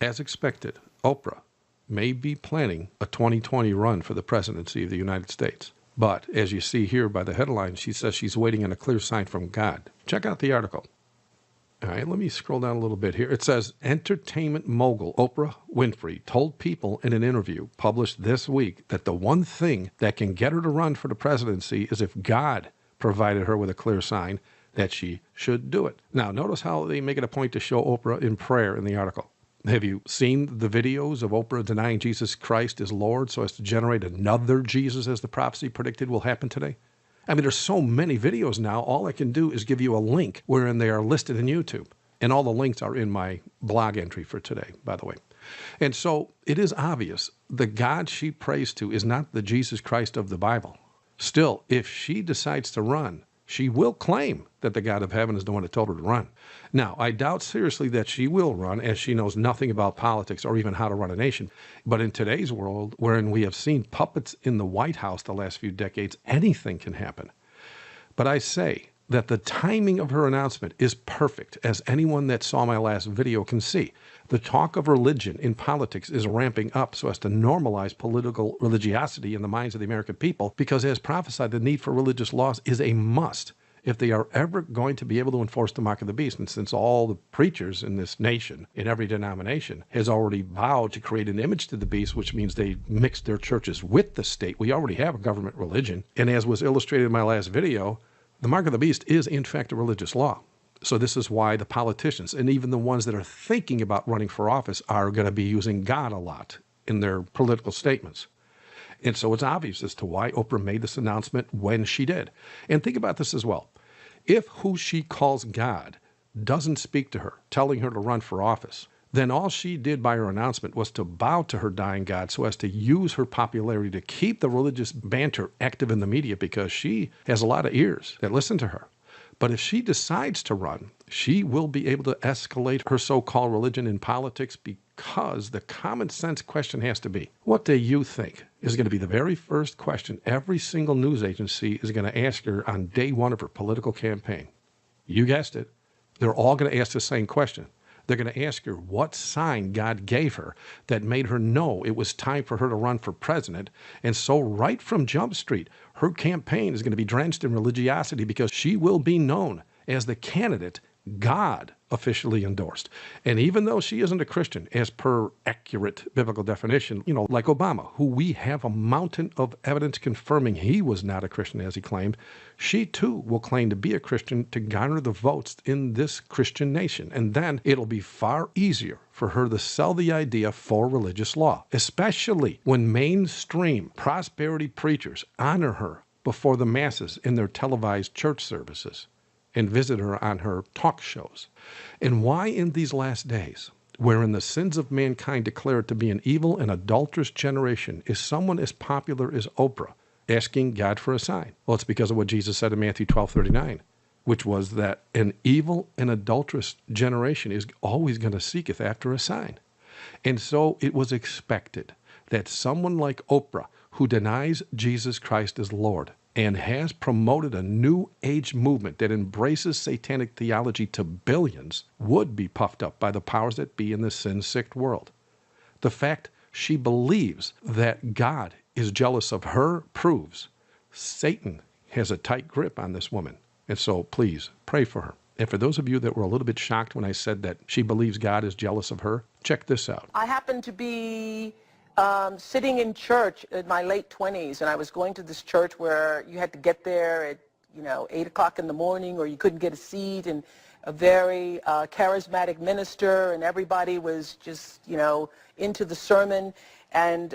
as expected, Oprah may be planning a 2020 run for the presidency of the United States. But as you see here by the headline, she says she's waiting on a clear sign from God. Check out the article. All right, let me scroll down a little bit here. It says, entertainment mogul Oprah Winfrey told People in an interview published this week that the one thing that can get her to run for the presidency is if God provided her with a clear sign that she should do it. Now, notice how they make it a point to show Oprah in prayer in the article. Have you seen the videos of Oprah denying Jesus Christ as Lord so as to generate another Jesus as the prophecy predicted will happen today? I mean, there's so many videos now, all I can do is give you a link wherein they are listed in YouTube. And all the links are in my blog entry for today, by the way. And so it is obvious the God she prays to is not the Jesus Christ of the Bible. Still, if she decides to run, she will claim that the God of heaven is the one that told her to run. Now, I doubt seriously that she will run, as she knows nothing about politics or even how to run a nation. But in today's world, wherein we have seen puppets in the White House the last few decades, anything can happen. But I say that the timing of her announcement is perfect, as anyone that saw my last video can see. The talk of religion in politics is ramping up so as to normalize political religiosity in the minds of the American people, because as prophesied, the need for religious laws is a must if they are ever going to be able to enforce the mark of the beast. And since all the preachers in this nation, in every denomination, has already vowed to create an image to the beast, which means they mix their churches with the state, we already have a government religion. And as was illustrated in my last video, the mark of the beast is in fact a religious law. So this is why the politicians, and even the ones that are thinking about running for office, are going to be using God a lot in their political statements. And so it's obvious as to why Oprah made this announcement when she did. And think about this as well. If who she calls God doesn't speak to her, telling her to run for office, then all she did by her announcement was to bow to her dying God so as to use her popularity to keep the religious banter active in the media, because she has a lot of ears that listen to her. But if she decides to run, she will be able to escalate her so-called religion in politics, because the common sense question has to be, what do you think is going to be the very first question every single news agency is going to ask her on day one of her political campaign? You guessed it. They're all going to ask the same question. They're going to ask her what sign God gave her that made her know it was time for her to run for president. And so right from Jump Street, her campaign is going to be drenched in religiosity, because she will be known as the candidate God officially endorsed. And even though she isn't a Christian, as per accurate biblical definition, like Obama, who we have a mountain of evidence confirming he was not a Christian as he claimed, she too will claim to be a Christian to garner the votes in this Christian nation. And then it'll be far easier for her to sell the idea for religious law, especially when mainstream prosperity preachers honor her before the masses in their televised church services and visit her on her talk shows. And why in these last days, wherein the sins of mankind declared to be an evil and adulterous generation, is someone as popular as Oprah asking God for a sign? Well, it's because of what Jesus said in Matthew 12:39, which was that an evil and adulterous generation is always going to seeketh after a sign. And so it was expected that someone like Oprah, who denies Jesus Christ as Lord and has promoted a new age movement that embraces satanic theology to billions, would be puffed up by the powers that be in this sin-sick world. The fact she believes that God is jealous of her proves Satan has a tight grip on this woman. And so please pray for her. And for those of you that were a little bit shocked when I said that she believes God is jealous of her, check this out. I happened to be sitting in church in my late 20s, and I was going to this church where you had to get there at 8 o'clock in the morning, or you couldn't get a seat, and a very charismatic minister, and everybody was just into the sermon. And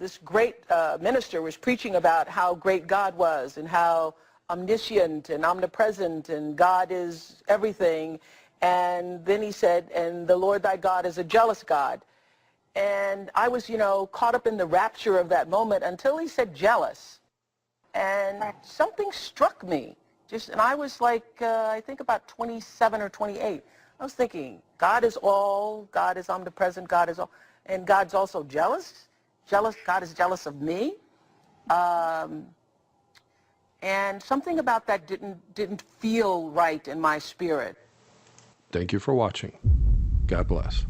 this great minister was preaching about how great God was and how omniscient and omnipresent, and God is everything. And then he said, and the Lord thy God is a jealous God. And I was, caught up in the rapture of that moment until he said jealous. And something struck me. And I was like, I think about 27 or 28. I was thinking, God is all, God is omnipresent, God is all, and God's also jealous. God is jealous of me. And something about that didn't feel right in my spirit. Thank you for watching. God bless.